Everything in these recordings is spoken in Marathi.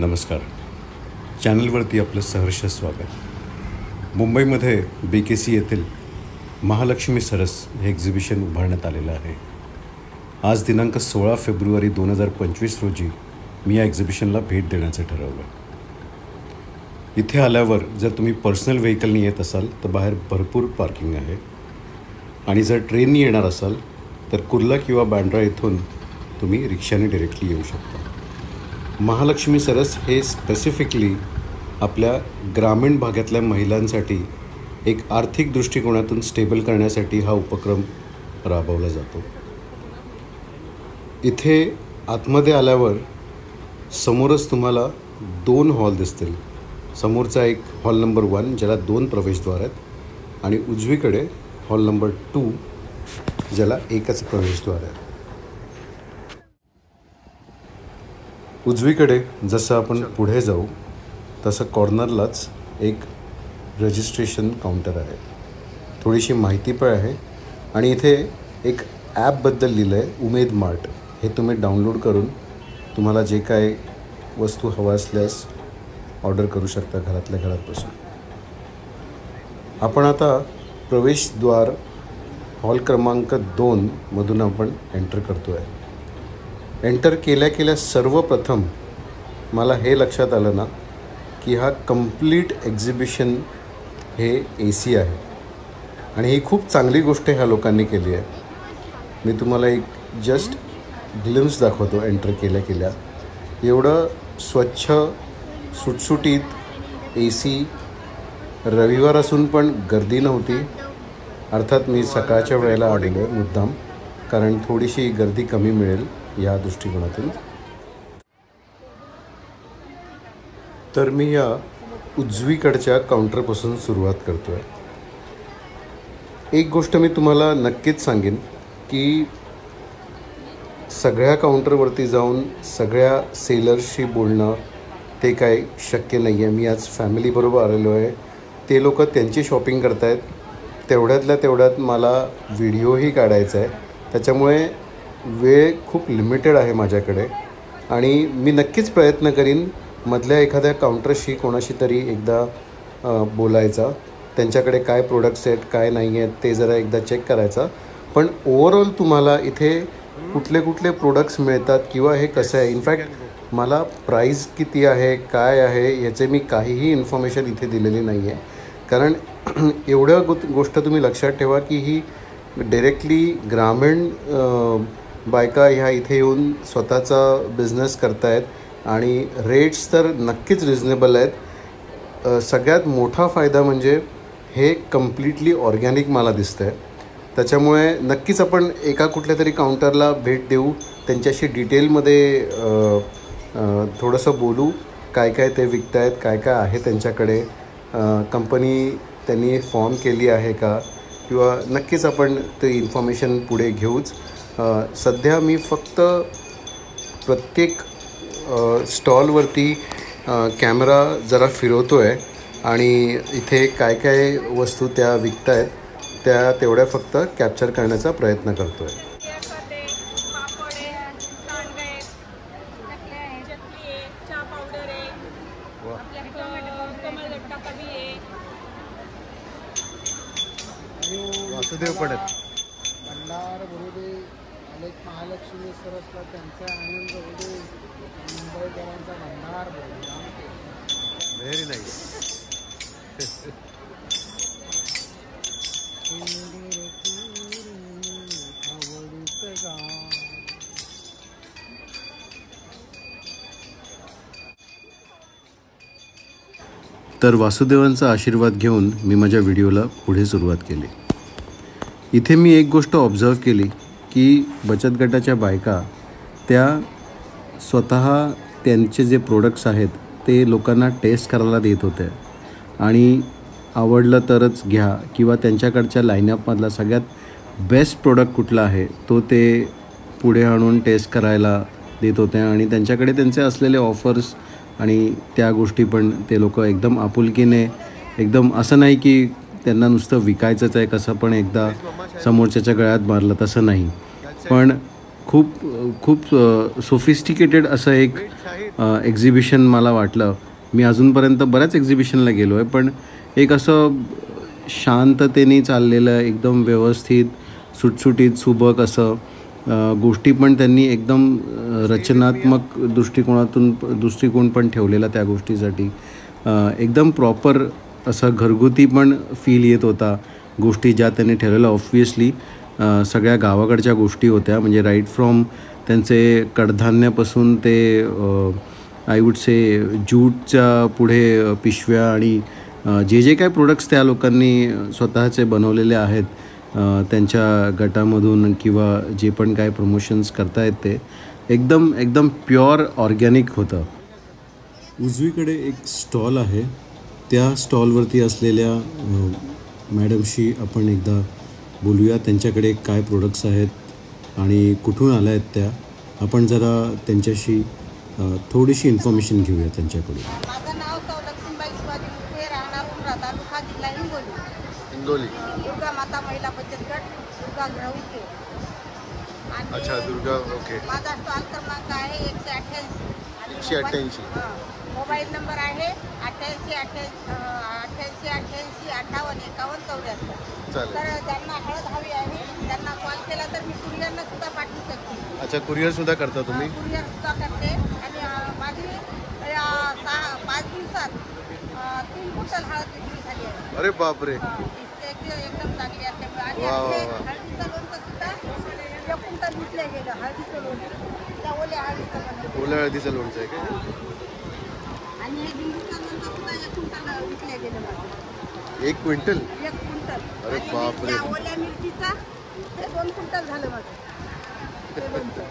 नमस्कार. चॅनलवरती आपलं सहर्ष स्वागत. मुंबईमध्ये BKC येथील महालक्ष्मी सरस हे एक्झिबिशन उभारण्यात आलेलं आहे. आज दिनांक 16 फेब्रुवारी 2025 रोजी मी या एक्झिबिशनला भेट देण्याचं ठरवलं. इथे आल्यावर जर तुम्ही पर्सनल व्हेकलनी येत असाल तर बाहेर भरपूर पार्किंग आहे, आणि जर ट्रेननी येणार असाल तर कुर्ला किंवा बँड्रा येथून तुम्ही रिक्षाने डायरेक्टली येऊ शकता. महालक्ष्मी सरस हे स्पेसिफिकली आपल्या ग्रामीण भागातल्या महिलांसाठी एक आर्थिक दृष्टिकोनातून स्टेबल करण्यासाठी हा उपक्रम राबवला जातो. इथे आतमध्ये आल्यावर समोरच तुम्हाला 2 हॉल दिसतील. समोरचा एक हॉल नंबर 1 ज्याला 2 प्रवेशद्वार आहेत, आणि उजवीकडे हॉल नंबर 2 ज्याला एकच प्रवेशद्वार आहे. उजवीकडे जसं आपण पुढे जाऊ तसं कॉर्नरलाच एक रजिस्ट्रेशन काउंटर आहे. थोडीशी माहिती पण आहे, आणि इथे एक ॲपबद्दल लिहिलं आहे, उमेद मार्ट. हे तुम्ही डाउनलोड करून तुम्हाला जे काय वस्तू हवा असल्यास ऑर्डर करू शकता घरातल्या घरात बसून. आपण आता प्रवेशद्वार हॉल क्रमांक 2 मधून आपण एंटर करतो आहे. एंटर केल्या सर्वप्रथम मला हे लक्षात आलं ना की हा कंप्लीट एक्झिबिशन हे AC आहे, आणि ही खूप चांगली गोष्ट ह्या लोकांनी केली आहे. मी तुम्हाला एक जस्ट ग्लिम्स दाखवतो. एंटर केल्या एवढं स्वच्छ सुटसुटीत AC. रविवार असून पण गर्दी नव्हती. अर्थात मी सकाळच्या वेळेला आलेलो आहे मुद्दाम, कारण थोडीशी गर्दी कमी मिळेल या दृष्टिकोनातून. तर मी या उजवीकडच्या काउंटरपासून सुरुवात करतो आहे. एक गोष्ट मी तुम्हाला नक्कीच सांगेन की सगळ्या काउंटरवरती जाऊन सगळ्या सेलर्सशी बोलणं ते काय शक्य नाही आहे. मी आज फॅमिलीबरोबर आलेलो आहे. ते लोक त्यांची शॉपिंग करत आहेत, तेवढ्यातल्या तेवढ्यात मला व्हिडिओही काढायचा आहे. त्याच्यामुळे वेळ खूप लिमिटेड आहे माझ्याकडे, आणि मी नक्कीच प्रयत्न करीन मधल्या एखाद्या काउंटरशी कोणाशी तरी एकदा बोलायचा, त्यांच्याकडे काय प्रोडक्ट्स आहेत काय नाही आहेत ते जरा एकदा चेक करायचा. पण ओव्हरऑल तुम्हाला इथे कुठले कुठले प्रोडक्ट्स मिळतात किंवा हे कसं आहे, इनफॅक्ट मला प्राईस किती आहे काय आहे याचे मी काहीही इन्फॉर्मेशन इथे दिलेली नाही आहे. कारण एवढं गोष्ट तुम्ही लक्षात ठेवा की ही डायरेक्टली ग्रामीण बायका ह्या इथे येऊन स्वतःचा बिझनेस करतायत, आणि रेट्स तर नक्कीच रिजनेबल आहेत. सगळ्यात मोठा फायदा म्हणजे हे कम्प्लिटली ऑर्गॅनिक मला दिसतं आहे. त्याच्यामुळे नक्कीच आपण एका कुठल्या तरी काउंटरला भेट देऊ, त्यांच्याशी डिटेलमध्ये थोडंसं बोलू, काय काय ते विकत आहेत, काय काय आहे त्यांच्याकडे, कंपनी त्यांनी फॉर्म केली आहे का, किंवा नक्कीच आपण ते इन्फॉर्मेशन पुढे घेऊच. सध्या मी फक्त प्रत्येक स्टॉलवरती कॅमेरा जरा फिरवतो आहे, आणि इथे काय काय वस्तू त्या विकत आहेत त्या तेवढ्या फक्त कॅप्चर करण्याचा प्रयत्न करतो आहे. वासुदेव पडत भंडार भरू अनेक महालक्ष्मी सरसला त्यांचा आनंद होऊ मुंबईकरांचा भंडार भरू. Very nice. तर वासुदेवांचा आशीर्वाद घेऊन मी माझ्या व्हिडिओला पुढे सुरुवात केली. इथे मी एक गोष्ट ऑब्झर्व केली की बचत गटाच्या बायका त्या स्वतः त्यांचे जे प्रोडक्ट्स आहेत ते लोकांना टेस्ट करायला देत होते, आणि आवडलं तरच घ्या, किंवा त्यांच्याकडच्या लाईनअपमधला सगळ्यात बेस्ट प्रोडक्ट कुठला आहे तो ते पुढे आणून टेस्ट करायला देत होते. आणि त्यांच्याकडे त्यांचे असलेले ऑफर्स आणि त्या गोष्टी पण ते लोक एकदम आपुलकीने, एकदम असं नाही की त्यांना नुसतं विकायचंच आहे कसं पण एकदा समोरच्याच्या गळ्यात मारलं तसं नाही, पण खूप खूप सोफिस्टिकेटेड असं एक एक्झिबिशन मला वाटलं. मी अजूनपर्यंत बऱ्याच एक्झिबिशनला गेलो आहे, पण एक असं शांततेने चाललेलं एकदम व्यवस्थित सुटसुटीत सुबक असं गोष्टी पण त्यांनी एकदम रचनात्मक दृष्टिकोन पण ठेवलेला त्या गोष्टीसाठी. एकदम प्रॉपर असं घरगुती पण फील येत होता गोष्टी ज्या त्यांनी ठेवलेल्या. ऑब्व्हियसली सगळ्या गावाकडच्या गोष्टी होत्या, म्हणजे राईट फ्रॉम त्यांचे कडधान्यापासून ते आय वुड से ज्यूटच्या पुढे पिशव्या आणि जे जे काय प्रोडक्ट्स त्या लोकांनी स्वतःचे बनवलेले आहेत त्यांच्या गटामधून किंवा जे पण काय प्रमोशन्स करतायत ते एकदम एकदम प्युअर ऑर्गॅनिक होतं. उजवीकडे एक स्टॉल आहे. त्या स्टॉलवरती असलेल्या मॅडमशी आपण एकदा बोलूया. त्यांच्याकडे काय प्रोडक्ट्स आहेत आणि कुठून आल्या आहेत त्या. आपण जरा त्यांच्याशी थोडीशी इन्फॉर्मेशन घेऊया त्यांच्याकडून. माझं नाव लक्ष्मीबाई शिवाजी मुखे, राहणार उमरा, तालुका जिल्हा हिंगोली. दुर्गा माता महिला बचत गट, दुर्गा ग्रहुके. अच्छा, दुर्गा. ओके. माझा स्टॉल क्रमांक आहे 188. मोबाईल नंबर आहे 888888515174. तर ज्यांना हळद हवी आहे त्यांना कॉल केला तर मी कुरिअरला सुद्धा पाठवू शकते. अच्छा, कुरिअर सुद्धा करता तुम्ही? कुरिअर सुद्धा करते. आणि माझी 5 दिवसात 3 क्विंटल हळद विक्री झाली आहे. अरे बापरे. एकदम चांगली असल्यामुळे. आणि हळदीचं लोणचं सुद्धा 1 क्विंटल विकलं गेलं. हळदीचं लोणचं त्या ओल्या हळदीचं लोणचं आहे का? आणि हे लिंबूचं लोणचं सुद्धा 1 क्विंटल विकलं गेलं माझं. 1 क्विंटल? 1 क्विंटल. अरे बापरे. ओल्या मिरचीचा ते 2 क्विंटल झालं माझं ते लोणचं.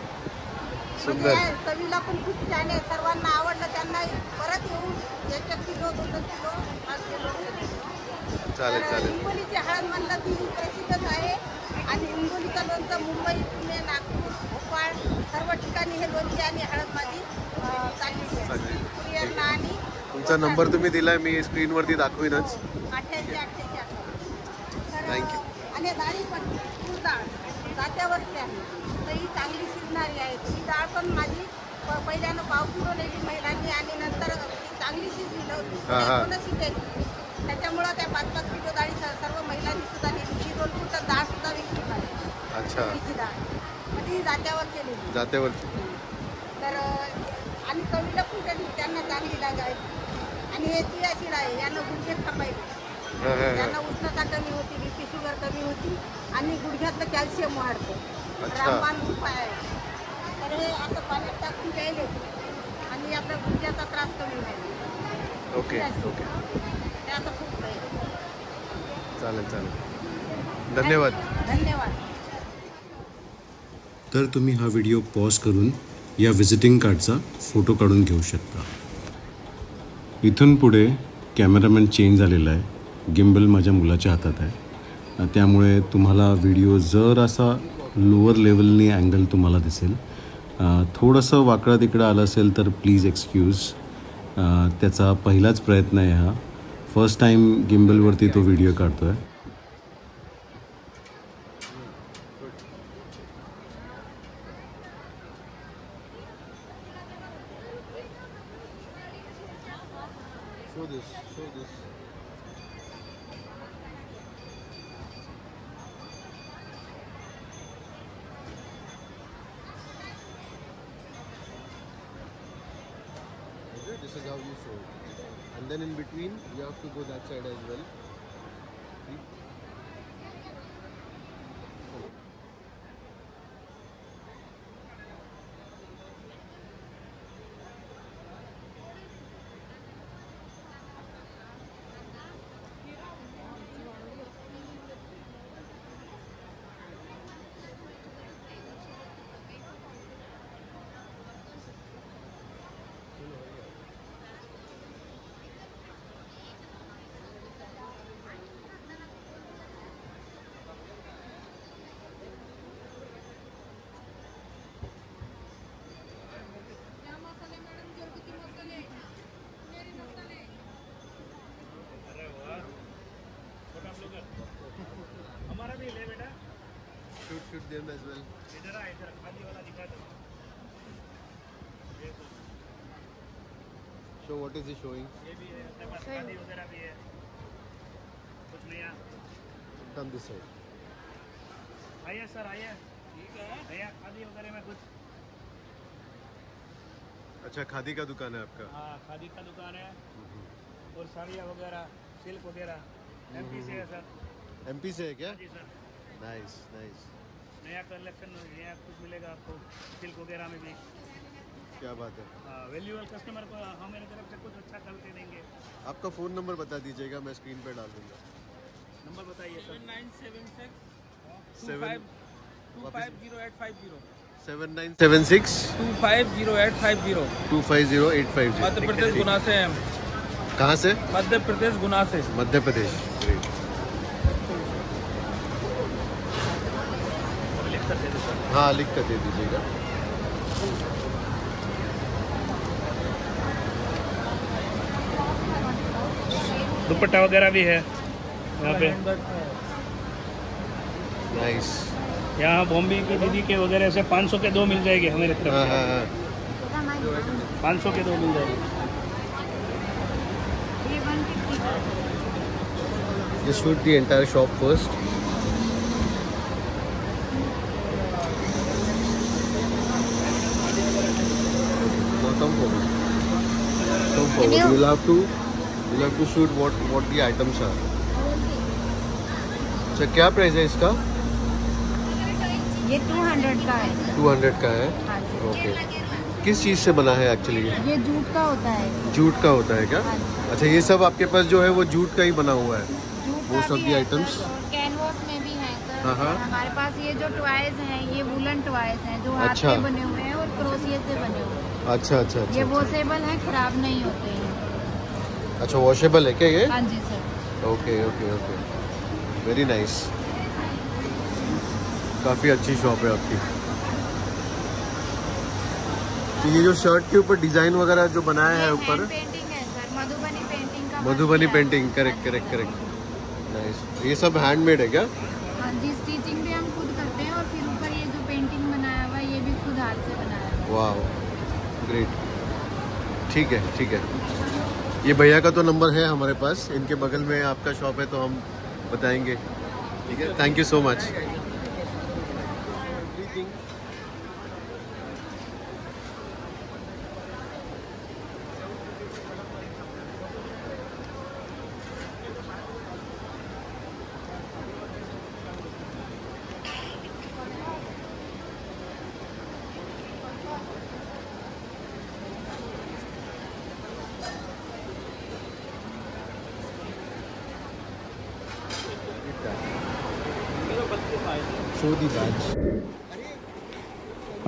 सुंदर. चवीला पण खूप छान आहे. सर्वांना आवडलं. त्यांना परत येऊन 1 किलो 2 किलो 5 किलो. चालेल. हिंगोलीची हळद म्हणलं ती प्रसिद्धच आहे. आणि हिंगोलीचं लोणचं मुंबई, पुणे, नागपूर, भोपाळ सर्व ठिकाणी हे लोणचे आणि हळद माझी चालली आहे. कुरिअरला. आणि तुमचा नंबर तुम्ही दिलाय, मी स्क्रीनवरती दाखवीनच. 8888. थँक्यू. आणि डाळी पण तूर डाळ जात्यावरची आहे. तर ही चांगली शिजणारी आहे. ही डाळ पण माझी पहिल्यानं 1 किलो नेली महिलांनी आणि नंतर चांगली शिजली नव्हती. शिजायची. त्याच्यामुळं त्या 5-5 किलो डाळी सर्व महिलांनी सुद्धा नेली. ही 2 क्विंटल डाळ सुद्धा विकली पाहिजे. अच्छा. तिची डाळ म्हणजे ही जात्यावर केलेली. तर आणि चवीला पण त्यांना चांगली लागायची. आणि हे तिळाची डाळ आहे. यानं गुडघे थांबायचे. त्यांना उष्णता कमी होती, BP शुगर कमी होती आणि गुडघ्यातलं कॅल्शियम वाढतं. रामबाण उपाय आहे. तर हे असं पाण्यात टाकून घ्यायले आणि आपल्या गुडघ्याचा त्रास कमी होईल. ओके. ते असं खूप आहे. चालेल. धन्यवाद. तर तुम्ही हा व्हिडिओ पॉज करून या व्हिजिटिंग कार्डचा फोटो काढून घेऊ शकता. इथून पुढे कॅमेरामॅन चेंज झालेला आहे. गिम्बल माझ्या मुलाच्या हातात आहे. त्यामुळे तुम्हाला व्हिडिओ जर असा लोअर लेवलनी अँगल तुम्हाला दिसेल. थोडंसं वाकडं तिकडं आलं असेल तर प्लीज एक्सक्यूज. त्याचा पहिलाच प्रयत्न आहे हा. फर्स्ट टाईम गिम्बलवरती तो व्हिडिओ काढतो आहे. Show this. This is how you show it. And then in between, you have to go that side as well. See? हमारा भी ले बेटा. Shoot them as well. इधर आ, इधर खाली वाला दिखा दो. Show what is he showing? ये भी है, अपने पास खादी वगैरह भी है, कुछ नया। Come this side. आइए सर, आइए। ठीक है, नया खादी वगैरह में कुछ। अच्छा, खादी का दुकान है आपका? हाँ, खादी का दुकान है और साड़ियाँ वगैरह, सिल्क वगैरह MP से है सर। MP से है क्या? जी सर, नाइस नाइस। नया कलेक्शन नया कुछ मिलेगा आपको सिल्क वगैरह में भी। क्या बात है। हाँ, वैल्यूएबल कस्टमर को हम मेरी तरफ से कुछ अच्छा करके देंगे। आपका फ़ोन नंबर बता दीजिएगा, मैं स्क्रीन पे डाल दूंगा। नंबर बताइए सर। 7976 7 250850 7976 250850 250850। मध्य प्रदेश गुना से हैं हम। कहाँ से? मध्य प्रदेश गुना से। मध्य प्रदेश। लिख कर दे दो सर। हाँ, लिख कर दे दीजिएगा। दुपट्टा वगैरह भी है यहाँ पे। नाइस। यहाँ बॉम्बे की दीदी के वगैरह से 500 के 2 मिल जाएगी हमारे तरफ हाँ से। हाँ हाँ। 500 के 2 मिल जाएगी। Just shoot the entire shop first. Now come forward. Come forward. You'll have to shoot what the items are. अच्छा, क्या प्राइस है इसका? ये 200 का है। 200 का है। हाँ जी। ओके। किस चीज़ से बना है एक्चुअली ये? ये जूट का होता है। जूट का होता है क्या? हाँ जी। अच्छा, ये सब आपके पास जो है वो जूट का ही बना हुआ है? जूट वो का सब भी भी है items? सर, और कैनवास में भी है सर। हाँ, हाँ। हमारे पास ये जो टॉयज हैं ये वुलन टॉयज हैं जो हाथ अच्छा। से बने हुए हैं और क्रोशिया से बने हुए हैं। अच्छा अच्छा अच्छा। ये अच्छा। वॉशेबल हैं, खराब नहीं होते हैं। अच्छा, वॉशेबल है क्या ये? हाँ जी sir. Okay okay okay, very nice. काफ़ी अच्छी शॉप है आपकी। तो ये जो शर्ट के ऊपर डिजाइन वगैरह जो बनाया है ऊपर, पेंटिंग है सर, मधुबनी पेंटिंग का। Madhubani painting. Correct correct correct. Nice. ये सब हैंडमेड है क्या? हाँ जी, स्टिचिंग भी हम खुद करते हैं और फिर ऊपर ये जो पेंटिंग बनाया हुआ है ये भी खुद हाथ से बनाया हुआ है। वाह, ग्रेट। ठीक है ठीक है। ये भैया का तो नंबर है हमारे पास, इनके बगल में आपका शॉप है तो हम बताएंगे। ठीक है, थैंक यू सो मच।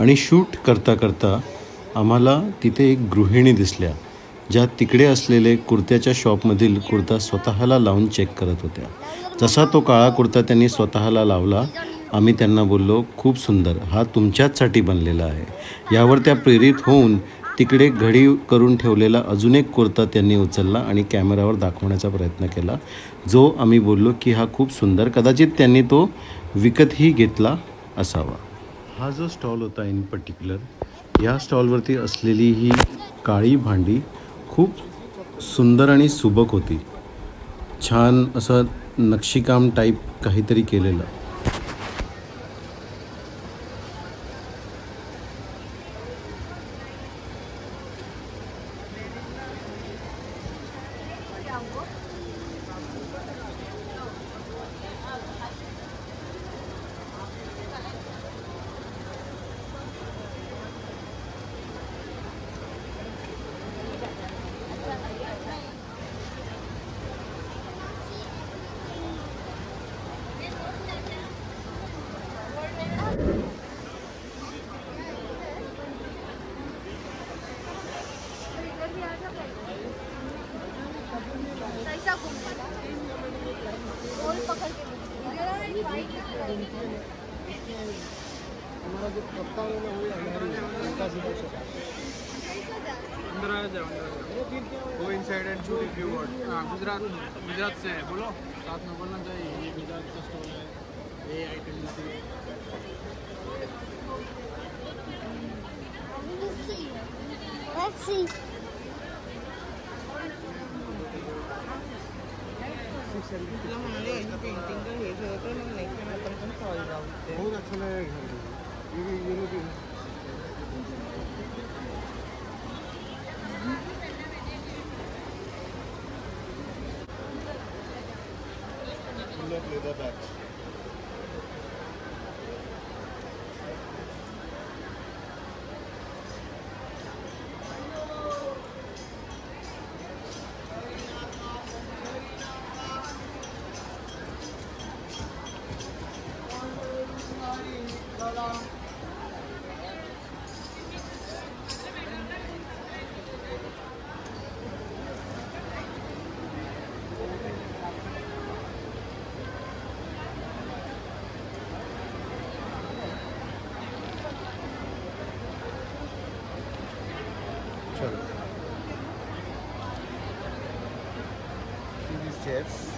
आणि शूट करता करता आम्हाला तिथे एक गृहिणी दिसल्या, ज्या तिकडे असलेले कुर्त्याच्या शॉपमधील कुर्ता स्वतःला लावून चेक करत होत्या. जसा तो काळा कुर्ता त्यांनी स्वतःला लावला, आम्ही त्यांना बोललो, खूप सुंदर, हा तुमच्याचसाठी बनलेला आहे. यावर त्या प्रेरित होऊन तिकडे घडी करून ठेवलेला अजून एक कुर्ता त्यांनी उचलला आणि कॅमेरावर दाखवण्याचा प्रयत्न केला, जो आम्ही बोललो की हा खूप सुंदर, कदाचित त्यांनी तो विकतही घेतला असावा. हा जो स्टॉल होता इन पर्टिक्युलर, या स्टॉलवरती असलेली ही काळी भांडी खूप सुंदर आणि सुबक होती. छान असं नक्षीकाम टाईप काहीतरी केलेलं. हमारा जो कप्तान है ना, वो उनका सीधा शॉप। अंदर आ जाओ, Go inside and shoot if you want. हाँ, गुजरात से है, बोलो साथ में बोलना चाहिए। ये गुजरात का स्टॉल है, ये आइटम है। Let's see. तुला म्हणाले पेंटिंग का हे ठेवतो मग नेक्स्ट टाइम आपण पण सॉरी जाऊ बहुत अच्छा लगेगा ये लोग leather bags. See these chairs.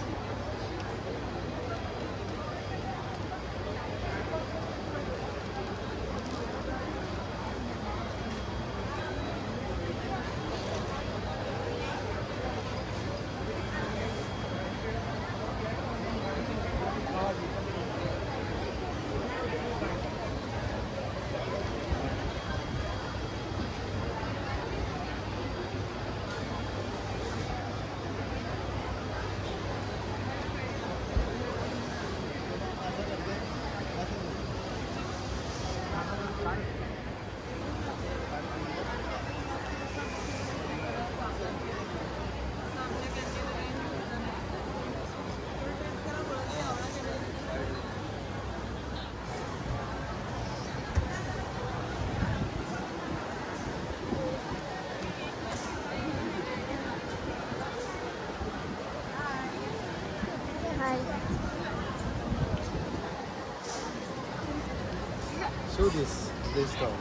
Show this down.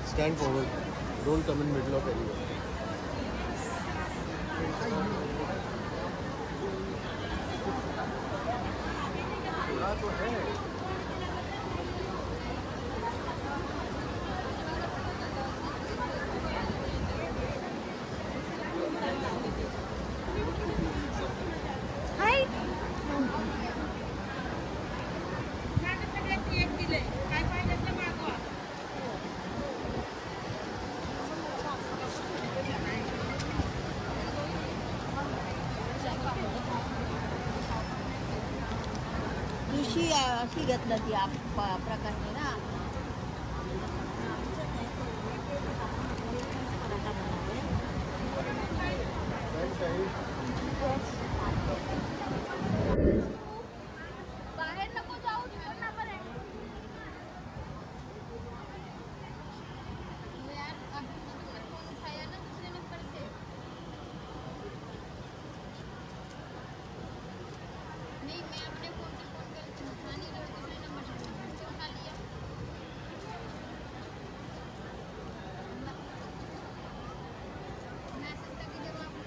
Stand forward. Don't come in middle of anyone. थोड़ा तो है. अशी घेतलं ती प्रकारने ना बाहेर नको जाऊ नंबर आहे यार फोन उठाया ना दूसरे नंबर से नहीं मैं अपने फोन से फोन कर उठा नहीं रहा दूसरे नंबर से उठा लिया मैसेज का भी जवाब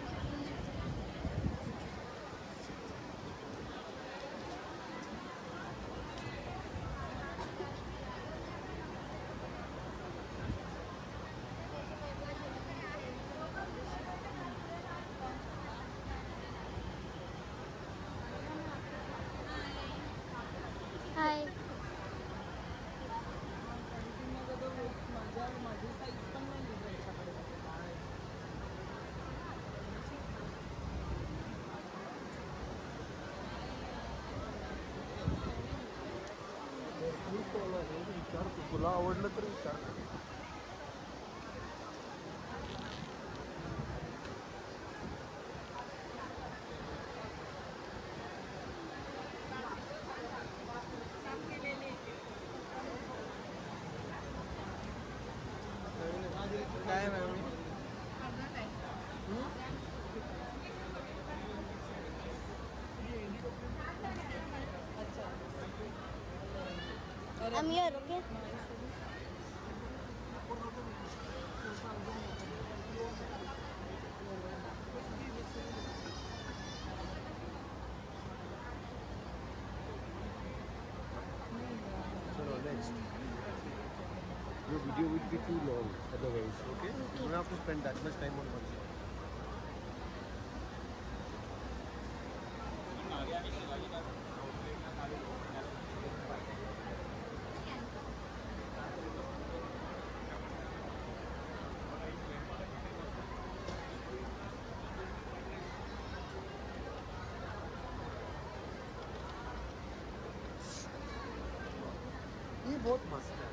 हाय विचार तुला आवडलं तर विचार काय मॅम I'm here, okay? चलो next. Your video will be too long otherwise, okay? You don't have to spend that much time on one song. बहुत मस्त है।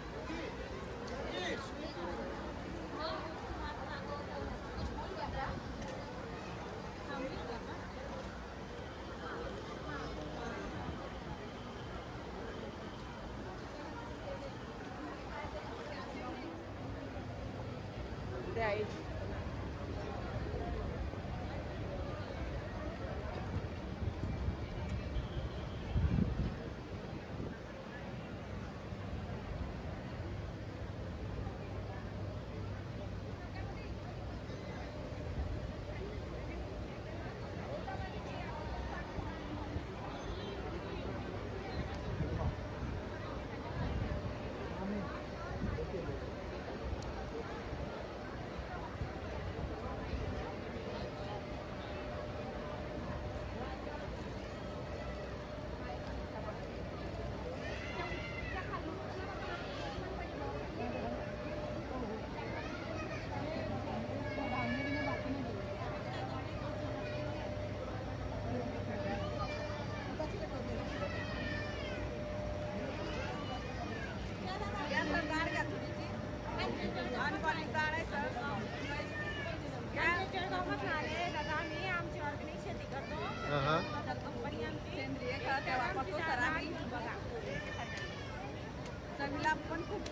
चवीला पण खूप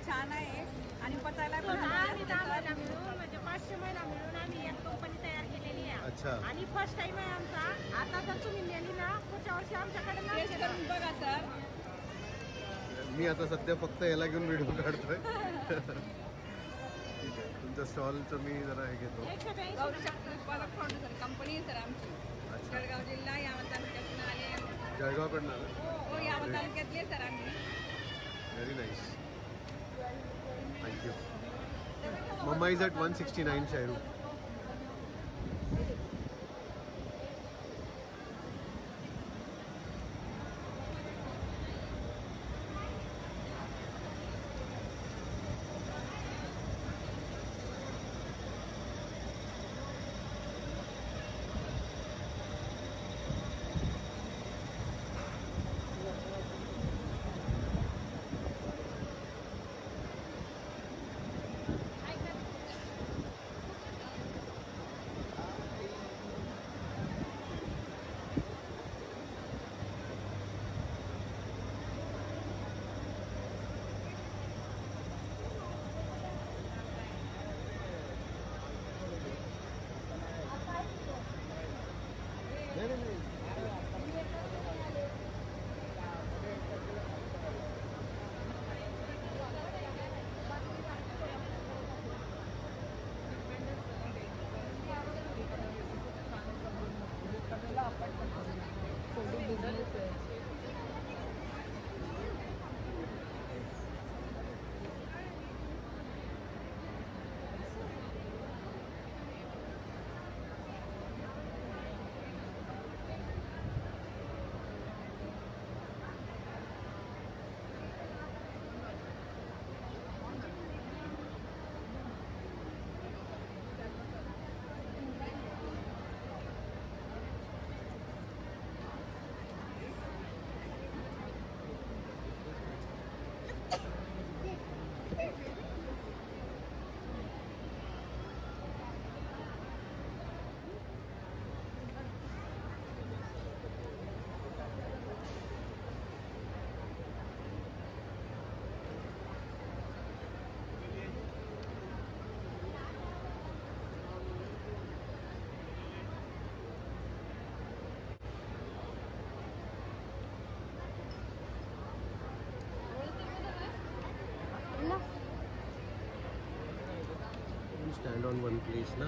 छान आहे आणि पचायला पण म्हणजे 500 महिना मिळून आम्ही एक कंपनी तयार केलेली आहे. अच्छा. आणि फर्स्ट टाइम आहे आमचा. आता जर तुम्ही नेली ना पुढच्या वर्षी आमच्याकडे टेस्ट करून बघा सर. मी आता सध्या फक्त याला घेऊन व्हिडिओ काढतोय. ठीक आहे, तुमच्या स्टॉलचं मी जरा हे घेतो. उत्पादक फाउंडेशन कंपनी आहे सर आमची. जळगाव जिल्हा यावत तालुक्यातून आले. जळगावकडनं हो यावत तालुक्यातले सर आम्ही. Very nice, thank you. Mamma is at 169 शायरू. Stand on one place ना.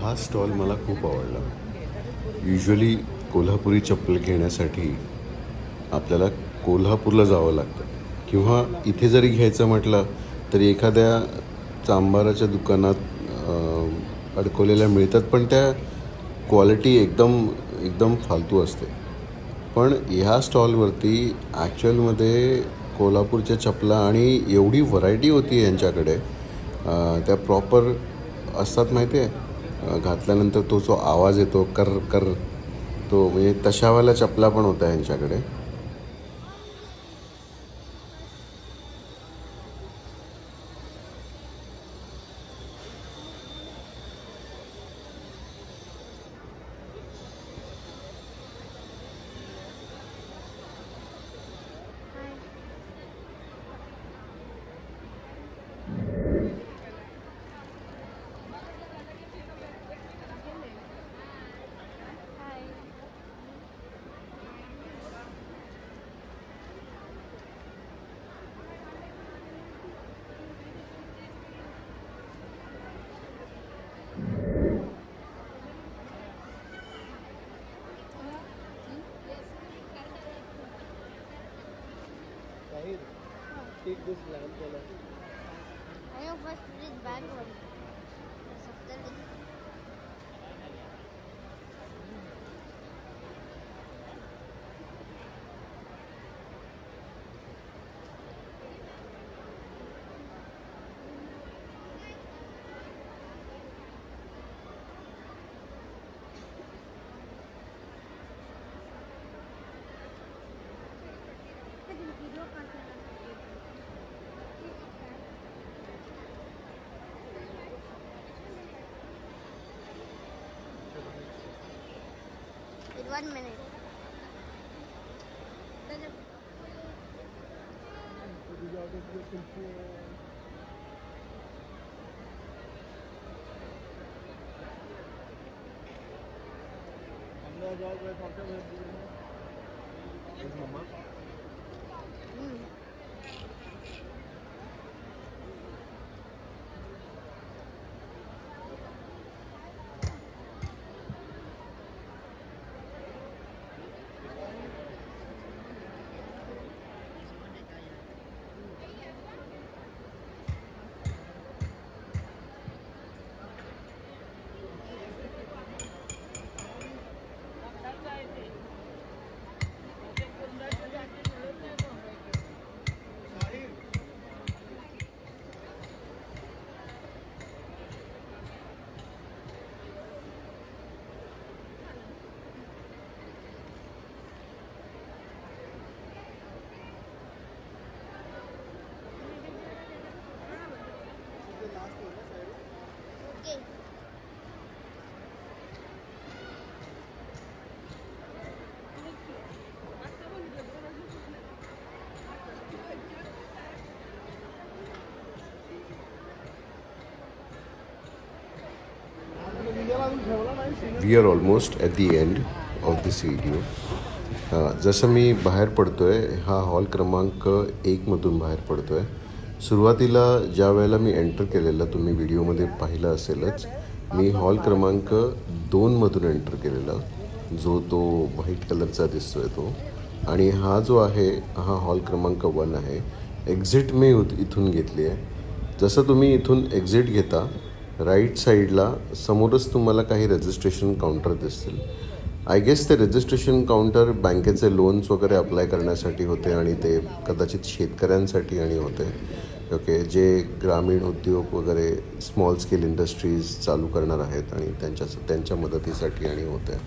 हा स्टॉल मला खूप आवडला. युजली कोल्हापुरी चप्पल घेण्यासाठी आपल्याला कोल्हापूरला जावं लागतं किंवा इथे जरी घ्यायचं म्हटलं तरी एखाद्या चांभाराच्या दुकानात अडकवलेल्या मिळतात, पण त्या क्वालिटी एकदम फालतू असते. पण ह्या स्टॉलवरती ॲक्च्युअलमध्ये कोल्हापूरच्या चपला आणि एवढी व्हरायटी होती यांच्याकडे. त्या प्रॉपर असतात माहिती आहे, घातल्यानंतर तो जो आवाज येतो कर कर, तो म्हणजे तशावाल्या चपला पण होत्या यांच्याकडे. Take this lamp color. I know first this bag one. After this. Wait 1 minute. Okay. We are almost at the end of this video. जसं मी बाहेर पडतो आहे, हा हॉल क्रमांक 1मधून बाहेर पडतो आहे. सुरुवातीला ज्या वेळेला मी एंटर केलेलं, तुम्ही व्हिडिओमध्ये पाहिलं असेलच, मी हॉल क्रमांक 2मधून एंटर केलेला, जो तो व्हाईट कलरचा दिसतो आहे तो. आणि हा जो आहे हा हॉल क्रमांक 1 आहे. एक्झिट मी इथून घेतली आहे. जसं तुम्ही इथून एक्झिट घेता, राईट साईडला समोरच तुम्हाला काही रजिस्ट्रेशन काउंटर दिसतील. आय गेस ते रजिस्ट्रेशन काउंटर बँकेचे लोन्स वगैरे अप्लाय करण्यासाठी होते आणि ते कदाचित शेतकऱ्यांसाठी आणि होते. ओके, जे ग्रामीण उद्योग वगैरे स्मॉल स्केल इंडस्ट्रीज चालू करणार आहेत आणि त्यांच्या मदतीसाठी आणि होते.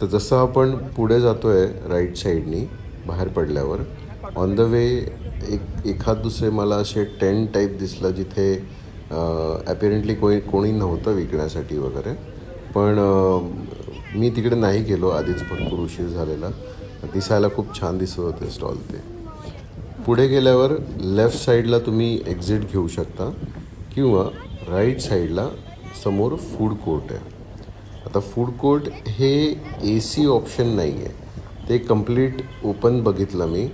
तर जसं आपण पुढे जातो आहे राईट साईडनी बाहेर पडल्यावर, ऑन द वे एखाद दुसरे मला असे टेंट टाईप दिसलं, जिथे ॲपेरेंटली कोणी नव्हतं विकण्यासाठी वगैरे. पण मी तिकडे नाही गेलो, आधीच भरपूर उशीर झालेला. दिसायला खूप छान दिसत होते स्टॉल ते. पुढे गेल्यावर लेफ्ट साईडला तुम्ही एक्झिट घेऊ शकता किंवा राईट साईडला समोर फूड कोर्ट आहे. आता फूड कोर्ट हे AC ऑप्शन नाही आहे, ते कम्प्लीट ओपन बघितलं मी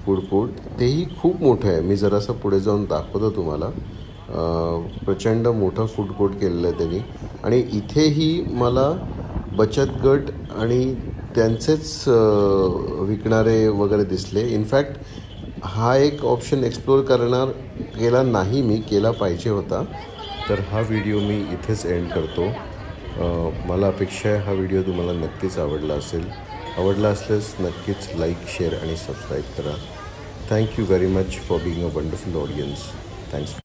फूड कोर्ट. तेही खूप मोठं आहे. मी जरासं पुढे जाऊन दाखवतो तुम्हाला. प्रचंड मोठं फूड कोर्ट केलेलं आहे त्यांनी. आणि इथेही मला बचत गट आणि त्यांचेच विकणारे वगैरे दिसले. इनफॅक्ट हा एक ऑप्शन एक्सप्लोर केला नाही मी, केला पाहिजे होता. तर हा व्हिडिओ मी इथेच एंड करतो. मला अपेक्षा आहे हा व्हिडिओ तुम्हाला नक्कीच आवडला असेल. आवडला असल्यास नक्कीच लाईक, शेअर आणि सबस्क्राईब करा. Thank you very much for being a wonderful audience. Thanks.